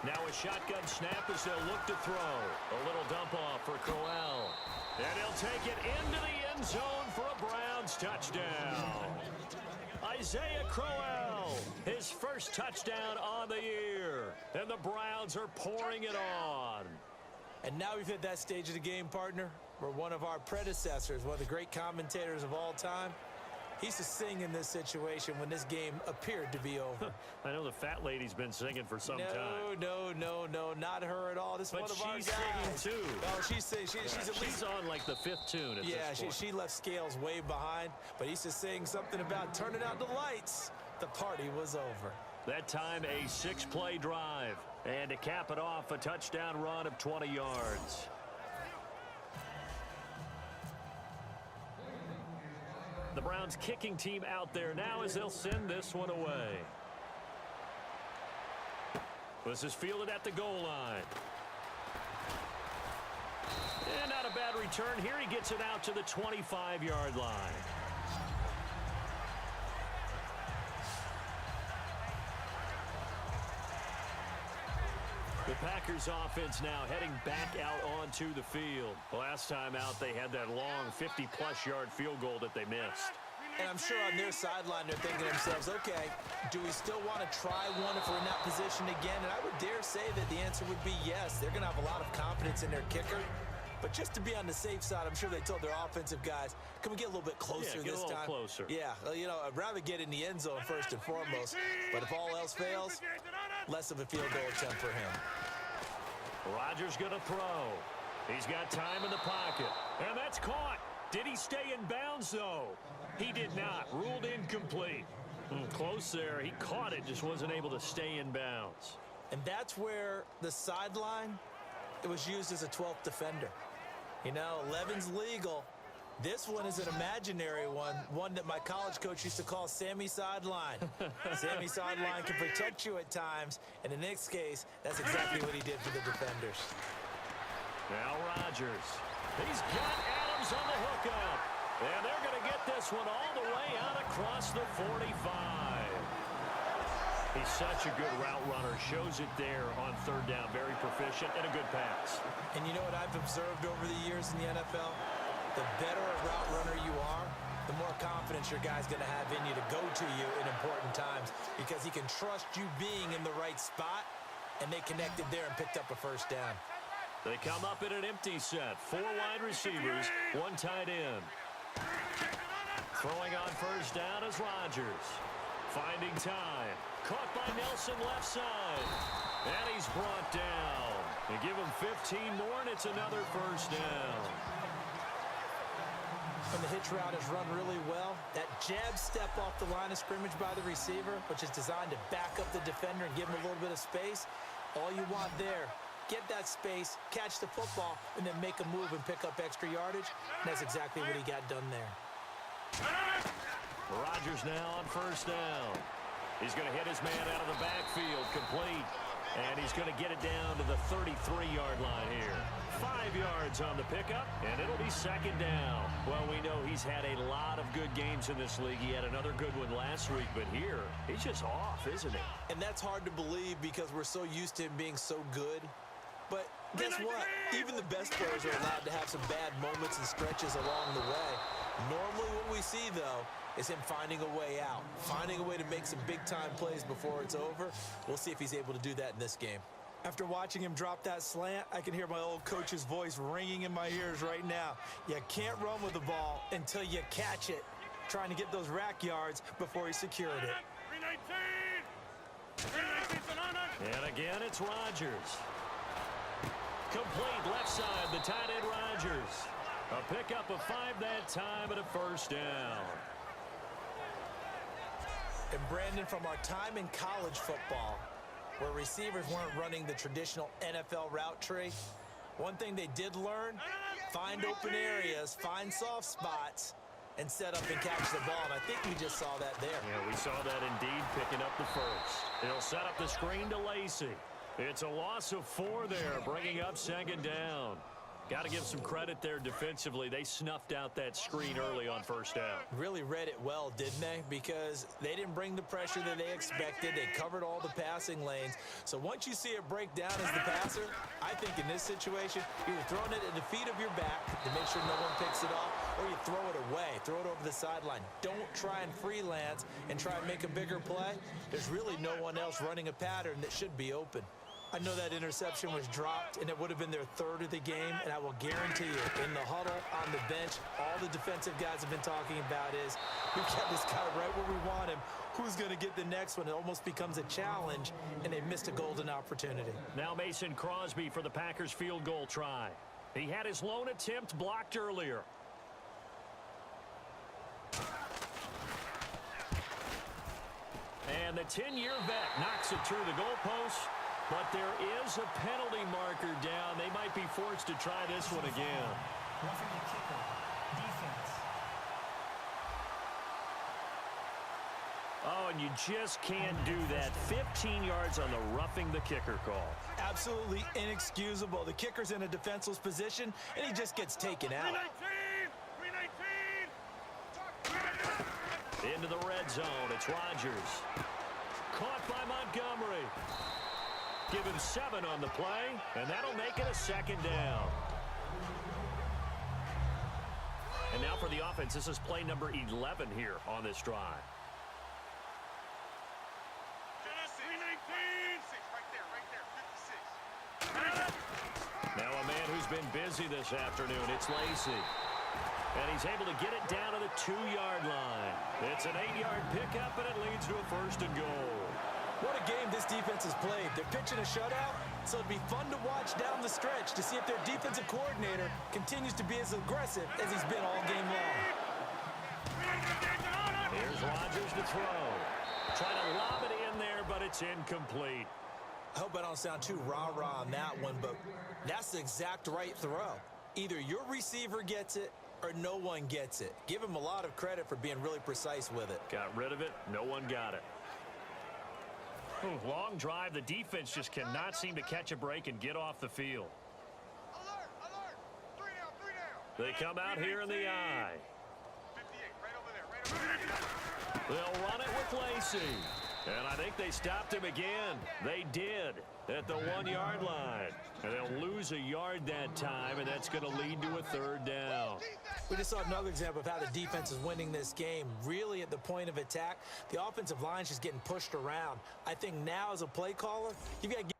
Now a shotgun snap as they'll look to throw. A little dump off for Crowell. And he'll take it into the end zone for a Browns touchdown. Isaiah Crowell, his first touchdown on the year. And the Browns are pouring it on. And now we've hit that stage of the game, partner, where one of our predecessors, one of the great commentators of all time, he used to sing in this situation when this game appeared to be over. I know the fat lady's been singing for some time. No, not her at all. This is one of our guys. But she's singing too. Oh, she's singing. She's on like the 5th tune at this point. She left Scales way behind, but he used to sing something about turning out the lights. The party was over. That time a 6-play drive. And to cap it off, a touchdown run of 20 yards. The Browns kicking team out there now as they'll send this one away. This is fielded at the goal line. And not a bad return here. He gets it out to the 25-yard line. The Packers offense now heading back out onto the field. Last time out, they had that long 50-plus yard field goal that they missed. And I'm sure on their sideline, they're thinking to themselves, okay, do we still want to try one if we're in that position again? And I would dare say that the answer would be yes. They're going to have a lot of confidence in their kicker. But just to be on the safe side, I'm sure they told their offensive guys, can we get a little bit closer this time? Closer. Yeah, you know, I'd rather get in the end zone first and foremost. But if all else fails, less of a field goal attempt for him. Rodgers going to throw. He's got time in the pocket. And that's caught. Did he stay in bounds, though? He did not. Ruled incomplete. Close there. He caught it, just wasn't able to stay in bounds. And that's where the sideline, it was used as a 12th defender. You know, 11's legal. This one is an imaginary one that my college coach used to call Sammy Sideline. Sammy Sideline can protect you at times, and in this case, that's exactly what he did for the defenders. Now Rodgers. He's got Adams on the hookup. And they're going to get this one all the way out across the 45. He's such a good route runner. Shows it there on 3rd down. Very proficient and a good pass. And you know what I've observed over the years in the NFL? The better a route runner you are, the more confidence your guy's going to have in you to go to you in important times because he can trust you being in the right spot, and they connected there and picked up a 1st down. They come up in an empty set. 4 wide receivers, 1 tight end. Throwing on 1st down is Rodgers. Finding time. Caught by Nelson left side. And he's brought down. They give him 15 more, and it's another 1st down. When the hitch route is run really well, that jab step off the line of scrimmage by the receiver, which is designed to back up the defender and give him a little bit of space, all you want there, get that space, catch the football, and then make a move and pick up extra yardage. And that's exactly what he got done there. Rodgers now on 1st down. He's going to hit his man out of the backfield, complete. And he's going to get it down to the 33-yard line here. 5 yards on the pickup, and it'll be 2nd down. Well, we know he's had a lot of good games in this league. He had another good one last week, but here, he's just off, isn't he? And that's hard to believe because we're so used to him being so good. But guess what? Even the best players are allowed to have some bad moments and stretches along the way. Normally what we see, though, is him finding a way out, finding a way to make some big-time plays before it's over. We'll see if he's able to do that in this game. After watching him drop that slant, I can hear my old coach's voice ringing in my ears right now. You can't run with the ball until you catch it. Trying to get those rack yards before he secured it. 319! And again, it's Rodgers. Complete left side, the tight end Rodgers. A pickup of 5 that time and a 1st down. And Brandon, from our time in college football, where receivers weren't running the traditional NFL route tree, one thing they did learn, find open areas, find soft spots, and set up and catch the ball. And I think we just saw that there. Yeah, we saw that indeed, picking up the 1st. He'll set up the screen to Lacy. It's a loss of 4 there, bringing up 2nd down. Got to give some credit there defensively. They snuffed out that screen early on first down. Really read it well, didn't they? Because they didn't bring the pressure that they expected. They covered all the passing lanes. So once you see it break down as the passer, I think in this situation, you're throwing it at the feet of your back to make sure no one picks it off, or you throw it away, throw it over the sideline. Don't try and freelance and try and make a bigger play. There's really no one else running a pattern that should be open. I know that interception was dropped, and it would have been their third of the game, and I will guarantee you, in the huddle, on the bench, all the defensive guys have been talking about is, we've got this guy right where we want him. Who's going to get the next one? It almost becomes a challenge, and they missed a golden opportunity. Now Mason Crosby for the Packers field goal try. He had his lone attempt blocked earlier. And the 10-year vet knocks it through the goalpost. But there is a penalty marker down. They might be forced to try this one again. Roughing the kicker. Defense. Oh, and you just can't do that. 15 yards on the roughing the kicker call. Absolutely inexcusable. The kicker's in a defenseless position, and he just gets taken out. 319! Into the red zone. It's Rodgers. Caught by Montgomery. Give him 7 on the play, and that'll make it a second down. And now for the offense, this is play number 11 here on this drive. 319! Right there, 56. Now a man who's been busy this afternoon, it's Lacy. And he's able to get it down to the 2-yard line. It's an 8-yard pickup, and it leads to a first and goal. What a game this defense has played. They're pitching a shutout, so it'd be fun to watch down the stretch to see if their defensive coordinator continues to be as aggressive as he's been all game long. Here's Rodgers to throw. Trying to lob it in there, but it's incomplete. I hope I don't sound too rah-rah on that one, but that's the exact right throw. Either your receiver gets it or no one gets it. Give him a lot of credit for being really precise with it. Got rid of it. No one got it. Long drive. The defense just cannot seem to catch a break and get off the field. Alert! Alert! 3 down, 3 down! They come out here in the eye. 58, right over there, right over there. They'll run it with Lacy. And I think they stopped him again. They did at the 1-yard line. And they'll lose a yard that time, and that's going to lead to a third down. We just saw another example of how the defense is winning this game. Really at the point of attack, the offensive line's just getting pushed around. I think now as a play caller, you've got to give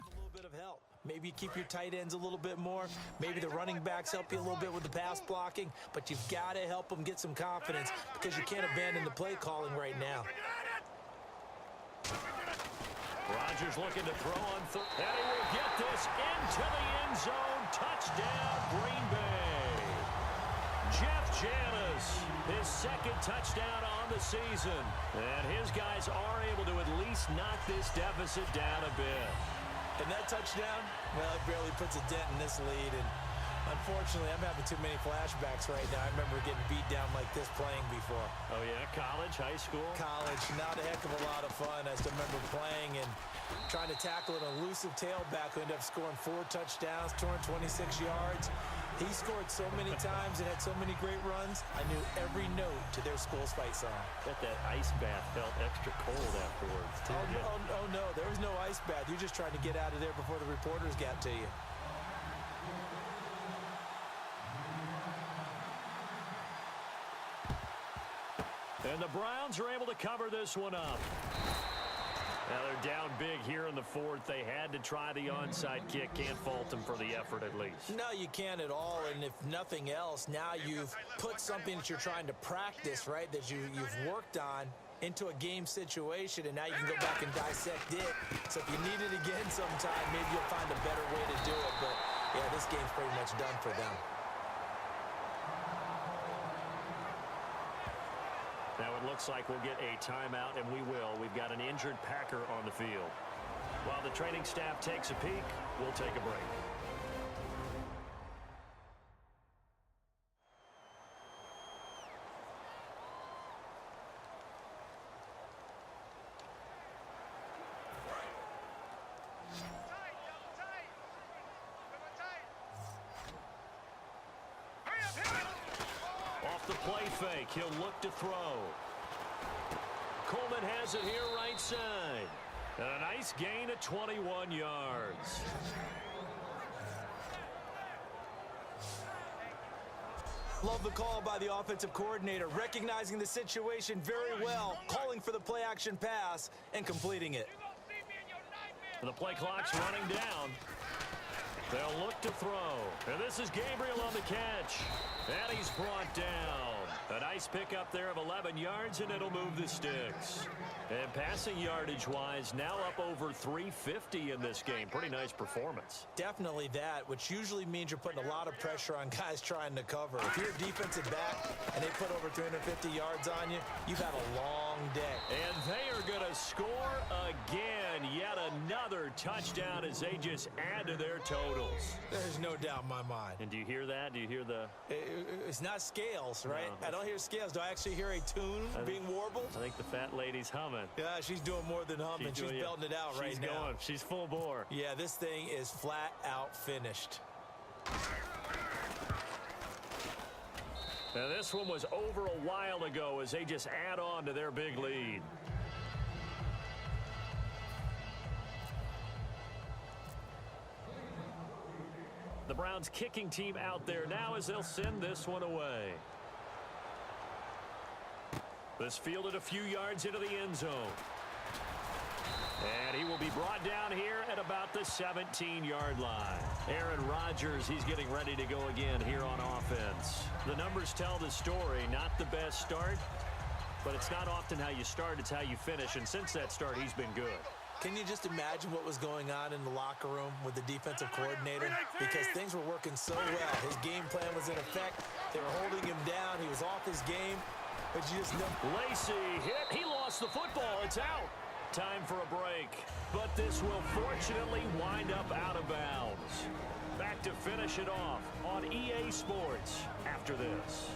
a little bit of help. Maybe you keep your tight ends a little bit more. Maybe the running backs help you a little bit with the pass blocking. But you've got to help them get some confidence because you can't abandon the play calling right now. Rodgers looking to throw on third. And he will get this into the end zone. Touchdown, Green Bay. Jeff Janis, his second touchdown on the season. And his guys are able to at least knock this deficit down a bit. And that touchdown, well, it barely puts a dent in this lead. And unfortunately, I'm having too many flashbacks right now. I remember getting beat down like this playing before. Oh, yeah? College, high school? College, not a heck of a lot of fun. I still remember playing and trying to tackle an elusive tailback who ended up scoring 4 touchdowns, 226 yards. He scored so many times and had so many great runs, I knew every note to their school's fight song. Bet that ice bath felt extra cold afterwards, too. Oh, no, there was no ice bath. You're just trying to get out of there before the reporters got to you. And the Browns are able to cover this one up. Now they're down big here in the fourth. They had to try the onside kick. Can't fault them for the effort at least. No, you can't at all. And if nothing else, now you've put something that you're trying to practice, right, that you've worked on into a game situation, and now you can go back and dissect it. So if you need it again sometime, maybe you'll find a better way to do it. But, yeah, this game's pretty much done for them. Now it looks like we'll get a timeout, and we will. We've got an injured Packer on the field. While the training staff takes a peek, we'll take a break. Tight, double tight. Double the play fake. He'll look to throw. Coleman has it here right side. And a nice gain of 21 yards. Love the call by the offensive coordinator, recognizing the situation very well, calling for the play-action pass, and completing it. The play clock's running down. They'll look to throw. And this is Gabriel on the catch. And he's brought down. A nice pickup there of 11 yards, and it'll move the sticks. And passing yardage-wise, now up over 350 in this game. Pretty nice performance. Definitely that, which usually means you're putting a lot of pressure on guys trying to cover. If you're a defensive back and they put over 350 yards on you, you've had a long day. And they are going to score again. Yet another touchdown as they just add to their totals. There's no doubt in my mind. And do you hear that? Do you hear the... It's not scales, right? No. I don't hear scales. Do I actually hear a tune being warbled? I think the fat lady's humming. Yeah, she's doing more than humming. She's belting it out right now. She's full bore. Yeah, this thing is flat out finished. Now, this one was over a while ago as they just add on to their big lead. The Browns kicking team out there now as they'll send this one away. This fielded a few yards into the end zone. And he will be brought down here at about the 17-yard line. Aaron Rodgers, he's getting ready to go again here on offense. The numbers tell the story. Not the best start, but it's not often how you start, it's how you finish. And since that start, he's been good. Can you just imagine what was going on in the locker room with the defensive coordinator? Because things were working so well. His game plan was in effect. They were holding him down. He was off his game. But you just know. Lacey hit. He lost the football. It's out. Time for a break. But this will fortunately wind up out of bounds. Back to finish it off on EA Sports after this.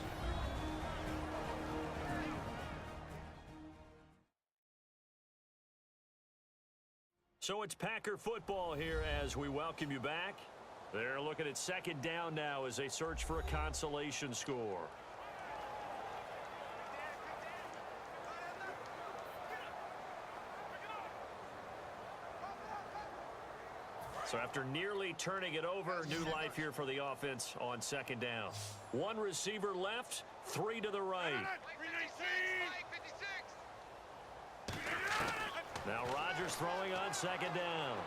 So it's Packer football here as we welcome you back. They're looking at second down now as they search for a consolation score. So after nearly turning it over, new life here for the offense on second down. One receiver left, three to the right. Now Rodgers throwing on second down.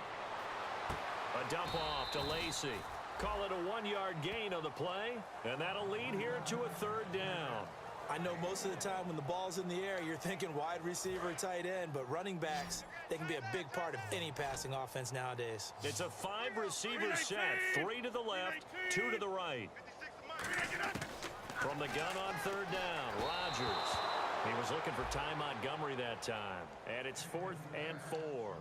A dump off to Lacey. Call it a 1-yard gain on the play, and that'll lead here to a third down. I know most of the time when the ball's in the air, you're thinking wide receiver, tight end, but running backs, they can be a big part of any passing offense nowadays. It's a 5-receiver set, 3 to the left, 2 to the right. From the gun on third down, Rodgers. He was looking for Ty Montgomery that time, and it's 4th and 4.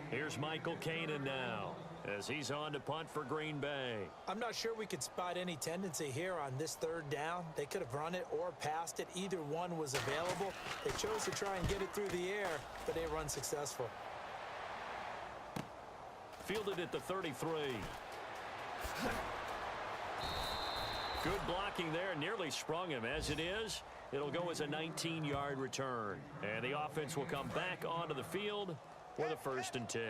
Here's Michael Kanan now as he's on to punt for Green Bay. I'm not sure we could spot any tendency here on this third down. They could have run it or passed it. Either one was available. They chose to try and get it through the air, but they run successful. Fielded at the 33. Good blocking there. Nearly sprung him. As it is, it'll go as a 19-yard return. And the offense will come back onto the field for the 1st and 10.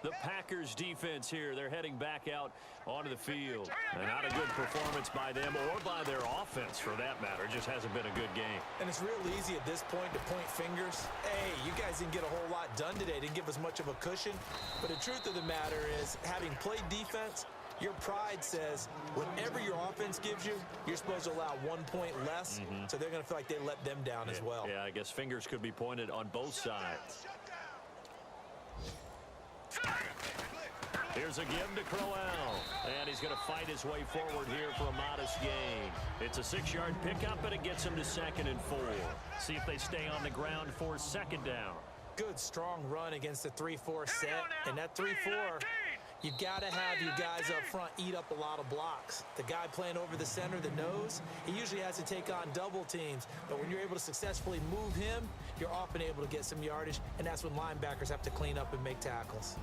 The Packers defense here, they're heading back out onto the field. And not a good performance by them or by their offense for that matter. It just hasn't been a good game. And it's real easy at this point to point fingers. Hey, you guys didn't get a whole lot done today. Didn't give us much of a cushion. But the truth of the matter is, having played defense, your pride says whatever your offense gives you, you're supposed to allow 1 point less. So they're going to feel like they let them down as well. Yeah, I guess fingers could be pointed on both sides. Here's a give to Crowell, and he's going to fight his way forward here for a modest gain. It's a 6-yard pickup, and it gets him to 2nd and 4. See if they stay on the ground for second down. Good, strong run against the 3-4 set, and that 3-4, you've got to have your guys up front eat up a lot of blocks. The guy playing over the center, the nose, he usually has to take on double teams, but when you're able to successfully move him, you're often able to get some yardage, and that's when linebackers have to clean up and make tackles.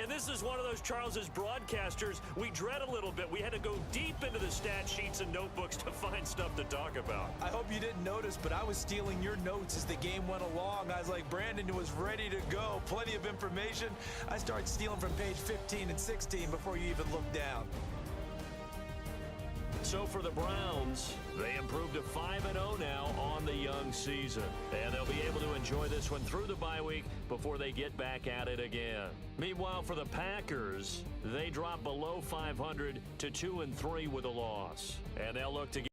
And this is one of those, Charles, as broadcasters, we dread a little bit. We had to go deep into the stat sheets and notebooks to find stuff to talk about. I hope you didn't notice, but I was stealing your notes as the game went along. I was like, Brandon was ready to go. Plenty of information. I started stealing from page 15 and 16 before you even looked down. So for the Browns, they improved to 5-0 now on the young season. And they'll be able to enjoy this one through the bye week before they get back at it again. Meanwhile, for the Packers, they drop below 500 to 2-3 with a loss. And they'll look to get